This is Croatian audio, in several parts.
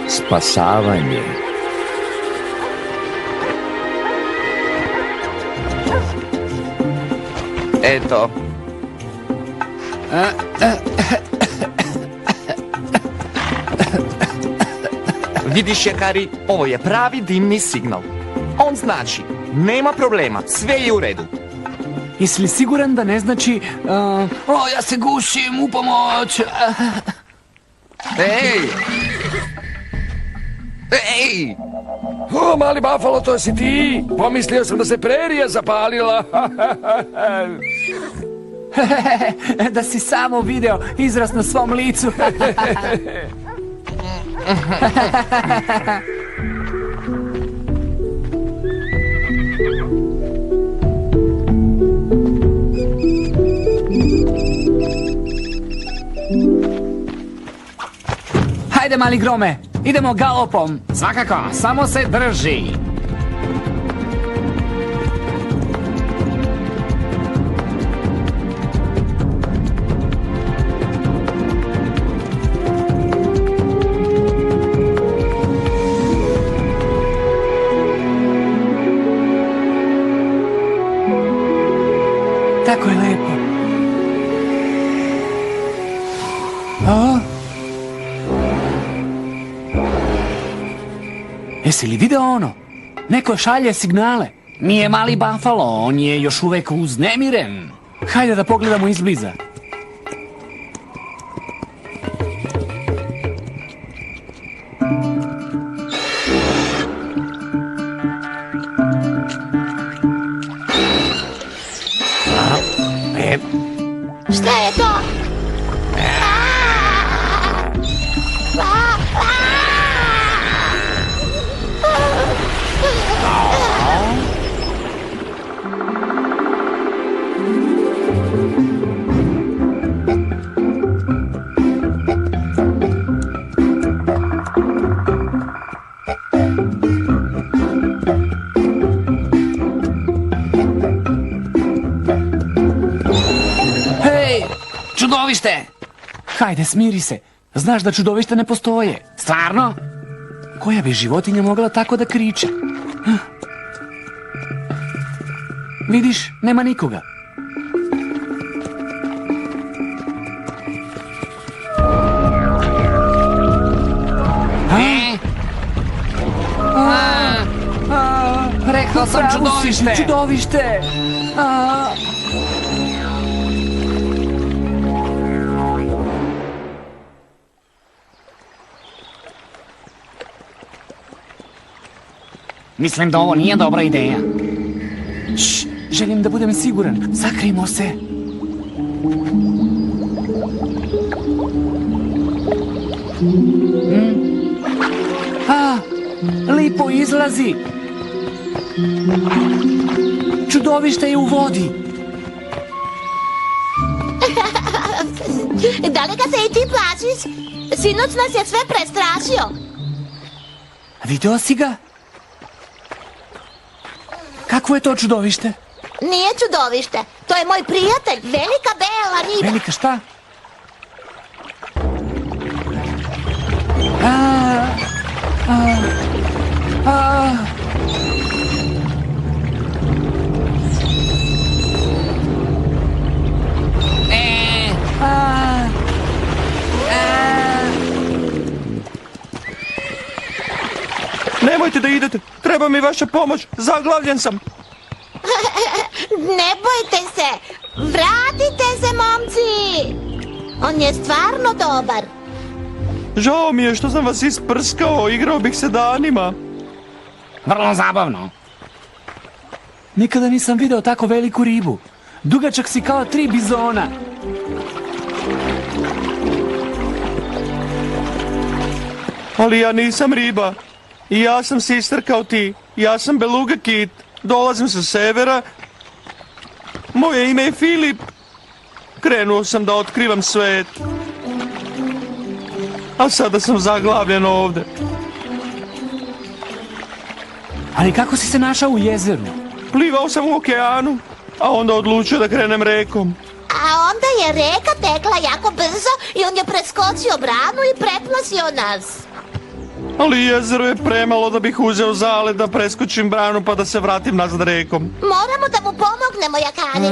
spasavanje. Eto. Vidiš, Jakari, ovo je pravi dimni signal. On znači, nema problema, sve je u redu. Jesi li siguran da ne znači... O, ja se gušim, u pomoć! Ej! Ej! O, mali Buffalo, to si ti! Pomislio sam da se prerija zapalila. Da si samo video izraz na svom licu. Hajde, mali grome, idemo galopom. Svakako, samo se drži. Tako je lepo. A? Jesi li video ono? Neko šalje signale. Nije mali Buffalo, on je još uvek uznemiren. Hajde da pogledamo izbliza. Šta je to? Hej! Čudovište! Hajde, smiri se. Znaš da čudovišta ne postoje. Stvarno? Koja bi životinja mogla tako da kriče? Vidiš, nema nikoga. Rekao sam čudovište! Čudovište! Mislim da ovo nije dobra ideja. Šš, želim da budem siguran. Sakrijmo se. Lipo izlazi. Čudovište je u vodi. Da li ga se i ti plašiš? Sinoć nas je sve prestrašio. Video si ga? Kakvo je to čudovište? Nije čudovište, to je moj prijatelj, velika bela riba. Velika šta? Nemojte da idete, treba mi vaša pomoć, zaglavljen sam. Ne bojte se, vratite se, momci. On je stvarno dobar. Žao mi je što sam vas isprskao, igrao bih se danima. Vrlo zabavno. Nikada nisam video tako veliku ribu. Dugačak si kao 3 bizona. Ali ja nisam riba. I ja sam sister kao ti. Ja sam beluga kit. Dolazim sa severa. Moje ime je Filip. Krenuo sam da otkrivam svet. A sada sam zaglavljen ovde. Ali kako si se našao u jezeru? Plivao sam u okeanu, a onda odlučio da krenem rekom. A onda je reka tekla jako brzo i on je preskočio branu i preplašio nas. Ali jezero je premalo da bih uzeo zale da preskočim branu pa da se vratim nazad rekom. Moramo da mu pomognemo, Jakari.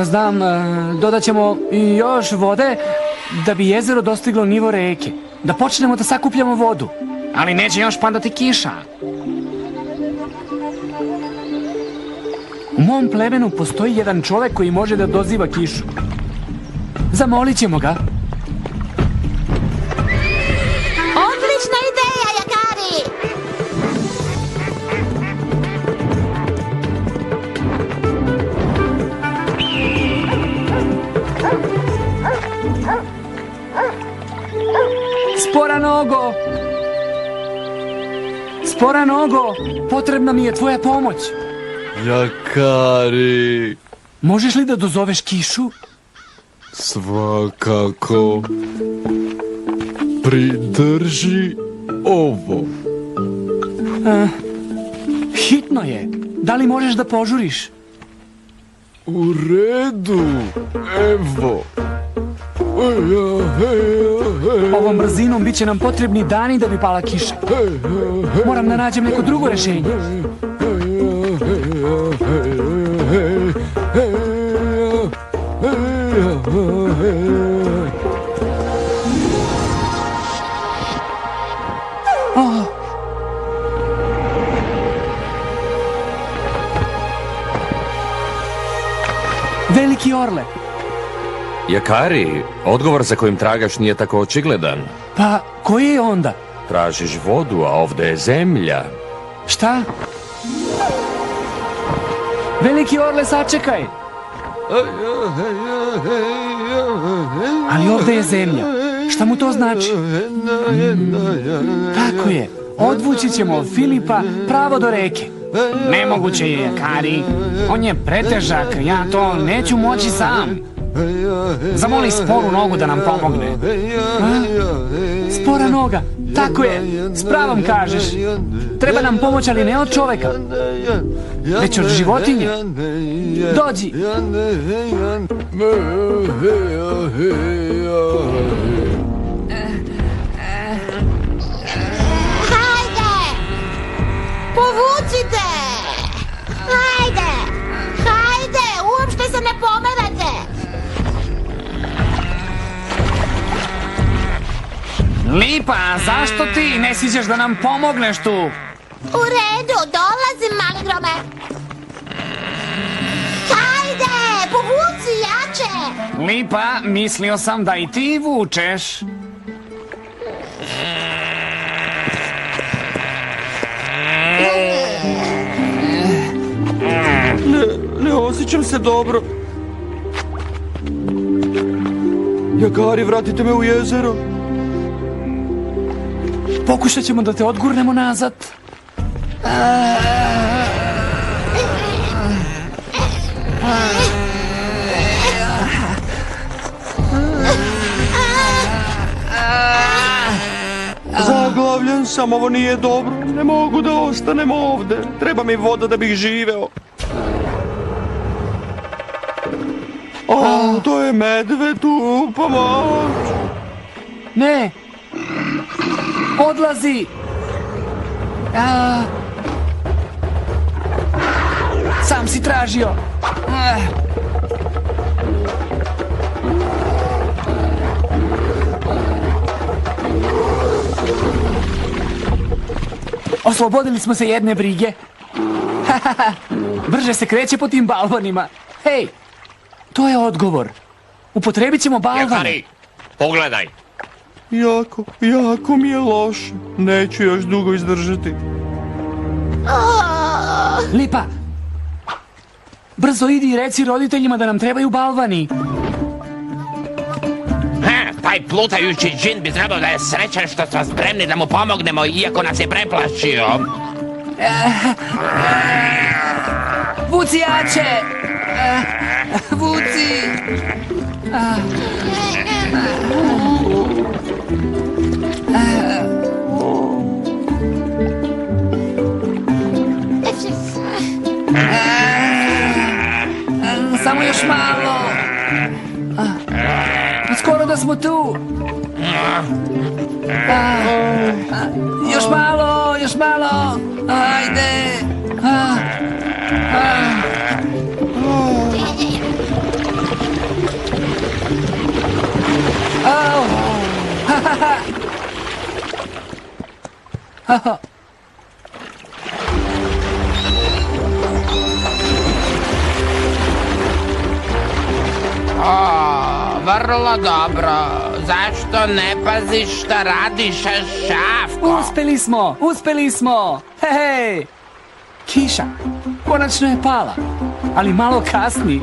Znam, dodat ćemo i još vode da bi jezero dostiglo nivo reke. Da počnemo da sakupljamo vodu. Ali neće još padati kiša. U mom plemenu postoji jedan čovek koji može da doziva kišu. Zamolit ćemo ga. Odlična ideja, Jakari. Spora nogo! Spora nogo! Potrebna mi je tvoja pomoć. Jakari, Možeš li da dozoveš kišu? svakako. Pridrži ovo. Hitno je. Da li možeš da požuriš? U redu. Evo. Ovom brzinom bit će nam potrebni dani da bi pala kiša. Moram da nađem neko drugo rešenje. Veliki orle. Jakari, odgovor za kojim tragaš nije tako očigledan. Pa, koji je onda? Tražiš vodu, a ovdje je zemlja. Šta? Veliki orle, sačekaj! Ali ovdje je zemlja. Šta mu to znači? Tako je. Odvući ćemo Filipa pravo do reke. Nemoguće je, Jakari. On je pretežak, ja to neću moći sam. Zamoli sporu nogu da nam pomogne. Spora noga. Tako je. S pravom kažeš. Treba nam pomoć, ali ne od čoveka, već od životinje. Dođi. Hajde! Povucite! Hajde! Hajde! Uopšte se ne pomerate! Lipa, zašto ti ne siđeš da nam pomogneš tu? U redu, dolazim, mali grome. Hajde! Povuci jače! Lipa, mislio sam da i ti vučeš. Ne osjećam se dobro. Jakari, vratite me u jezero. Pokušat ćemo da te odgurnemo nazad. Zaglavljen sam, ovo nije dobro. Ne mogu da ostanem ovde. Treba mi voda da bih živeo. O, to je medvedu, pomoć. Ne! Odlazi! Sam si tražio. Oslobodili smo se jedne brige. Brže se kreće po tim balvanima. Hej, to je odgovor. Upotrebit ćemo balvane. Jakari, pogledaj. Jako mi je loše. Neću još dugo izdržati. Lipa, brzo idi i reci roditeljima da nam trebaju balvani. Taj plutajući džin bi trebao da je srećan što smo spremni da mu pomognemo iako nas je preplašio. Vuci jače! Vuci! Samo još malo! Skoro da smo tu! O, vrlo dobro. Zašto ne paziš šta radiš, Šavko? Uspeli smo! Hej! Kiša, konačno je pala, ali malo kasni.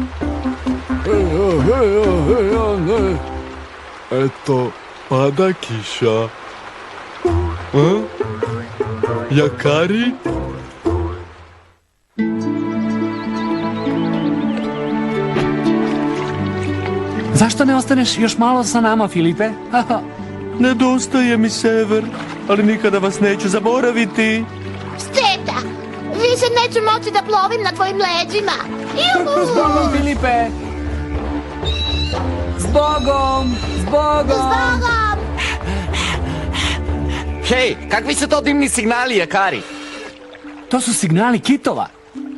Eto, pada kiša. A? Jakari? Zašto ne ostaneš još malo sa nama, Filipe? Nedostaje mi sever, ali nikada vas neću zaboraviti. Šteta! Više neću moći da plovim na tvojim leđima. Juhu! Zbogom, Filipe! Zbogom! Zbogom! Hej, kakvi su to dimni signali, Jakari? To su signali kitova.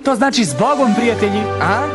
To znači zbogom, prijatelji. A?